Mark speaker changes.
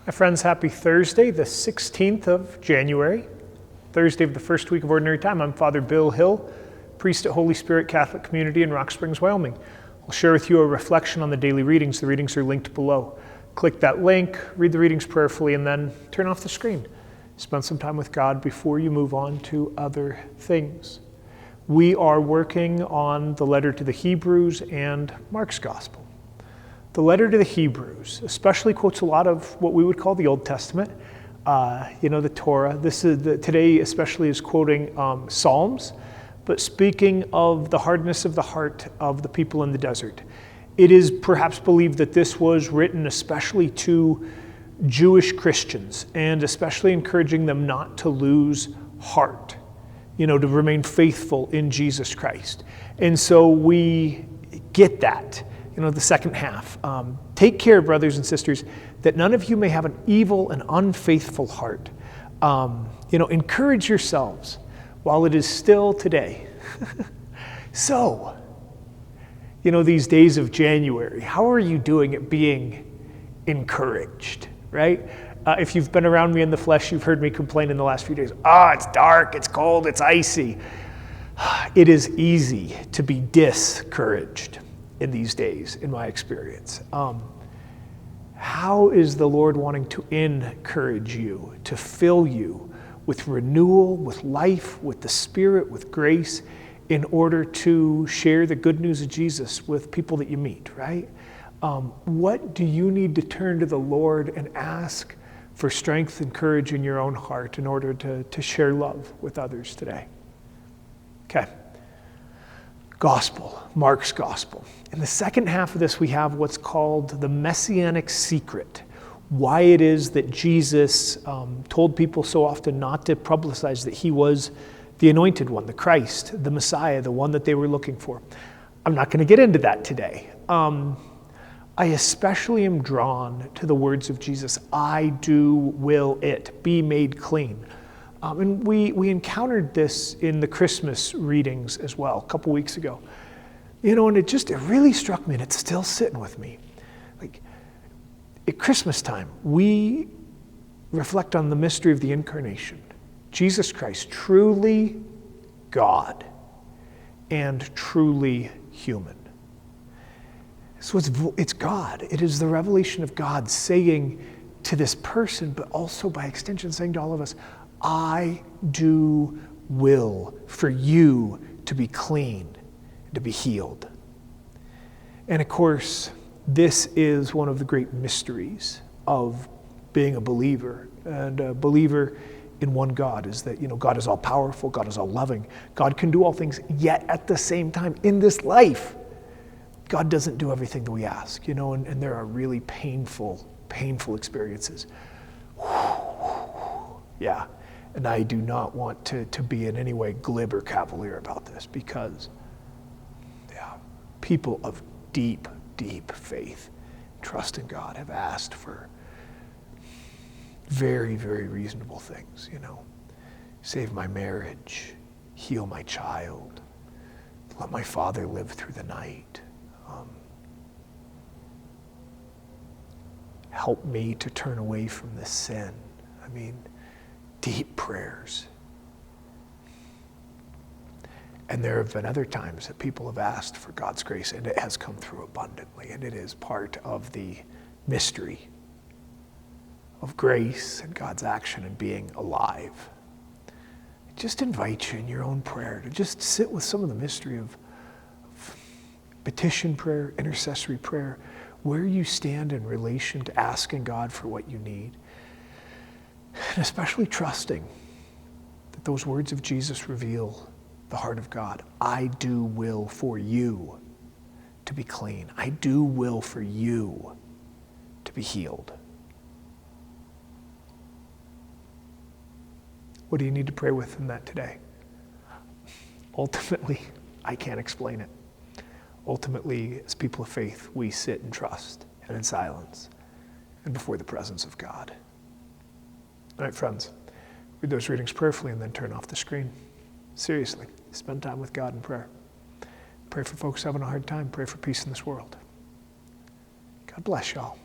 Speaker 1: My friends, happy Thursday, the 16th of January, Thursday of the first week of Ordinary Time. I'm Father Bill Hill, priest at Holy Spirit Catholic Community in Rock Springs, Wyoming. I'll share with you a reflection on the daily readings. The readings are linked below. Click that link, read the readings prayerfully, and then turn off the screen. Spend some time with God before you move on to other things. We are working on the letter to the Hebrews and Mark's Gospel. The letter to the Hebrews especially quotes a lot of what we would call the Old Testament, the Torah. Today especially is quoting Psalms, but speaking of the hardness of the heart of the people in the desert. It is perhaps believed that this was written especially to Jewish Christians, and especially encouraging them not to lose heart, to remain faithful in Jesus Christ. And so we get that. The second half. Take care, brothers and sisters, that none of you may have an evil and unfaithful heart. Encourage yourselves while it is still today. So, these days of January, how are you doing at being encouraged, right? If you've been around me in the flesh, you've heard me complain in the last few days. It's dark, it's cold, it's icy. It is easy to be discouraged in these days, in my experience. How is the Lord wanting to encourage you, to fill you with renewal, with life, with the Spirit, with grace, in order to share the good news of Jesus with people that you meet, right? What do you need to turn to the Lord and ask for strength and courage in your own heart in order to share love with others today? Okay. Gospel, Mark's Gospel. In the second half of this, we have what's called the Messianic secret. Why it is that Jesus told people so often not to publicize that he was the anointed one, the Christ, the Messiah, the one that they were looking for. I'm not going to get into that today. I especially am drawn to the words of Jesus, I do will it, be made clean. And we encountered this in the Christmas readings as well, a couple weeks ago. And it really struck me, and it's still sitting with me. Like, at Christmas time, we reflect on the mystery of the incarnation. Jesus Christ, truly God and truly human. So it's God. It is the revelation of God saying to this person, but also by extension saying to all of us, I do will for you to be clean, to be healed. And of course, this is one of the great mysteries of being a believer. And a believer in one God is that, God is all powerful, God is all loving, God can do all things, yet at the same time, in this life, God doesn't do everything that we ask, and there are really painful experiences. Yeah. And I do not want to be in any way glib or cavalier about this, because people of deep, deep faith, trust in God, have asked for very, very reasonable things, Save my marriage, heal my child, let my father live through the night, help me to turn away from this sin. Deep prayers. And there have been other times that people have asked for God's grace, and it has come through abundantly, and it is part of the mystery of grace and God's action in being alive. I just invite you in your own prayer to just sit with some of the mystery of petition prayer, intercessory prayer, where you stand in relation to asking God for what you need. And especially trusting that those words of Jesus reveal the heart of God. I do will for you to be clean. I do will for you to be healed. What do you need to pray with in that today? Ultimately, I can't explain it. Ultimately, as people of faith, we sit and trust and in silence and before the presence of God. All right, friends, read those readings prayerfully and then turn off the screen. Seriously, spend time with God in prayer. Pray for folks having a hard time. Pray for peace in this world. God bless y'all.